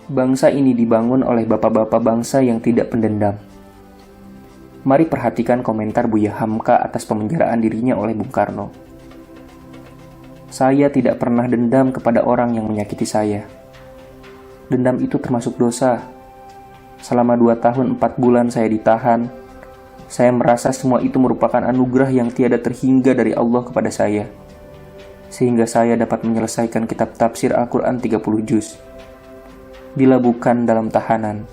Bangsa ini dibangun oleh bapak-bapak bangsa yang tidak pendendam. Mari perhatikan komentar Buya Hamka atas pemenjaraan dirinya oleh Bung Karno. Saya tidak pernah dendam kepada orang yang menyakiti saya. Dendam itu termasuk dosa. Selama 2 tahun 4 bulan saya ditahan. Saya merasa semua itu merupakan anugerah yang tiada terhingga dari Allah kepada saya. Sehingga saya dapat menyelesaikan kitab tafsir Al-Quran 30 juz. Bila bukan dalam tahanan,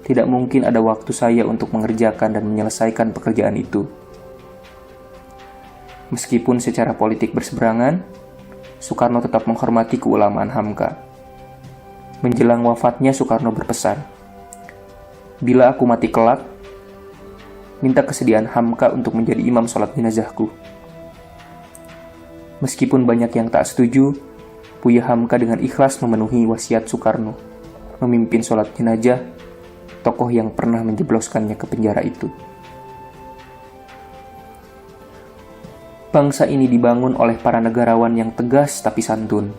tidak mungkin ada waktu saya untuk mengerjakan dan menyelesaikan pekerjaan itu. Meskipun secara politik berseberangan, Soekarno tetap menghormati keulamaan Hamka. Menjelang wafatnya, Soekarno berpesan, "Bila aku mati kelak, minta kesediaan Hamka untuk menjadi imam sholat jenazahku." Meskipun banyak yang tak setuju, Buya Hamka dengan ikhlas memenuhi wasiat Soekarno, memimpin sholat jenazah tokoh yang pernah menjebloskannya ke penjara itu. Bangsa ini dibangun oleh para negarawan yang tegas tapi santun.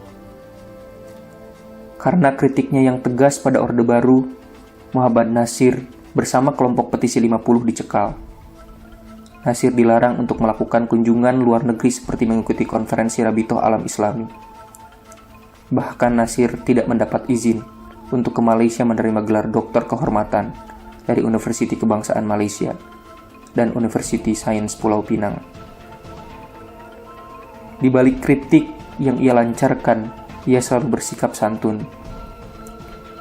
Karena kritiknya yang tegas pada Orde Baru, Muhammad Nasir bersama kelompok petisi 50 dicekal. Nasir dilarang untuk melakukan kunjungan luar negeri seperti mengikuti konferensi Rabitoh Alam Islami. Bahkan Nasir tidak mendapat izin untuk ke Malaysia menerima gelar doktor kehormatan dari Universiti Kebangsaan Malaysia dan Universiti Sains Pulau Pinang. Di balik kritik yang ia lancarkan, ia selalu bersikap santun.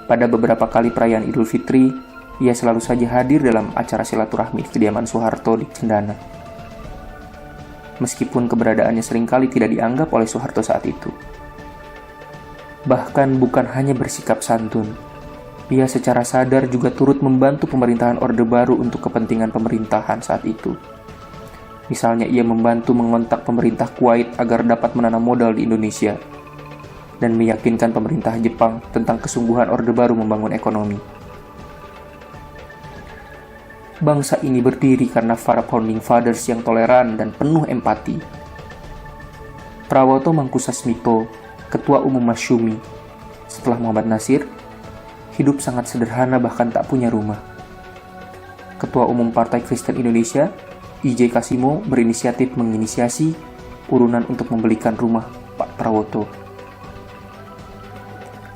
Pada beberapa kali perayaan Idul Fitri, ia selalu saja hadir dalam acara silaturahmi di kediaman Soeharto di Cendana. Meskipun keberadaannya seringkali tidak dianggap oleh Soeharto saat itu. Bahkan bukan hanya bersikap santun, ia secara sadar juga turut membantu pemerintahan Orde Baru untuk kepentingan pemerintahan saat itu. Misalnya ia membantu mengontak pemerintah Kuwait agar dapat menanam modal di Indonesia, dan meyakinkan pemerintah Jepang tentang kesungguhan Orde Baru membangun ekonomi. Bangsa ini berdiri karena para founding fathers yang toleran dan penuh empati. Prawoto Mangkusasmito, Ketua Umum Masyumi, setelah Muhammad Nasir, hidup sangat sederhana bahkan tak punya rumah. Ketua Umum Partai Kristen Indonesia, I.J. Kasimo, berinisiatif menginisiasi urunan untuk membelikan rumah Pak Prawoto.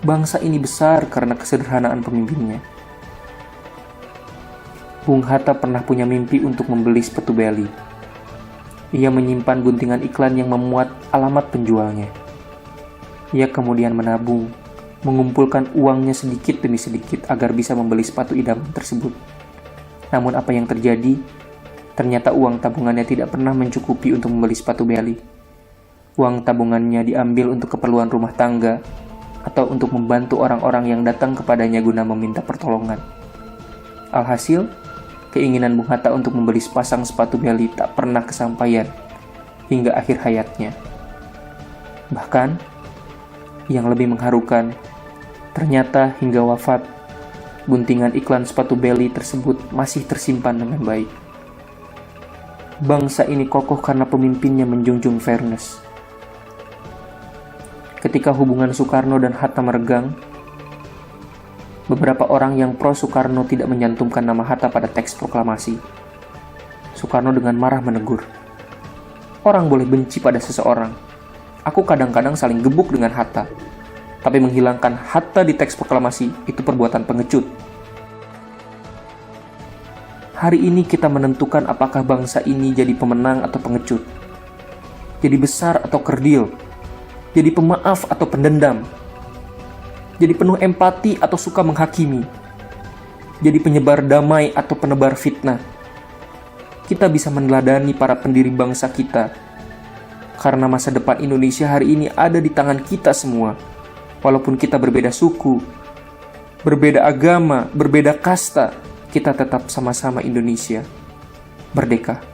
Bangsa ini besar karena kesederhanaan pemimpinnya. Bung Hatta pernah punya mimpi untuk membeli sepatu Beli. Ia menyimpan guntingan iklan yang memuat alamat penjualnya. Ia kemudian menabung, mengumpulkan uangnya sedikit demi sedikit agar bisa membeli sepatu idaman tersebut. Namun apa yang terjadi? Ternyata uang tabungannya tidak pernah mencukupi untuk membeli sepatu Beli. Uang tabungannya diambil untuk keperluan rumah tangga atau untuk membantu orang-orang yang datang kepadanya guna meminta pertolongan. Alhasil, keinginan Bung Hatta untuk membeli sepasang sepatu Beli tak pernah kesampaian hingga akhir hayatnya. Bahkan, yang lebih mengharukan, ternyata hingga wafat, guntingan iklan sepatu Beli tersebut masih tersimpan dengan baik. Bangsa ini kokoh karena pemimpinnya menjunjung fairness. Ketika hubungan Soekarno dan Hatta meregang, beberapa orang yang pro Soekarno tidak menyantumkan nama Hatta pada teks proklamasi. Soekarno dengan marah menegur, "Orang boleh benci pada seseorang. Aku kadang-kadang saling gebuk dengan Hatta. Tapi menghilangkan Hatta di teks proklamasi itu perbuatan pengecut." Hari ini kita menentukan apakah bangsa ini jadi pemenang atau pengecut. Jadi besar atau kerdil. Jadi pemaaf atau pendendam. Jadi penuh empati atau suka menghakimi. Jadi penyebar damai atau penebar fitnah. Kita bisa meneladani para pendiri bangsa kita. Karena masa depan Indonesia hari ini ada di tangan kita semua. Walaupun kita berbeda suku, berbeda agama, berbeda kasta, kita tetap sama-sama Indonesia. Merdeka.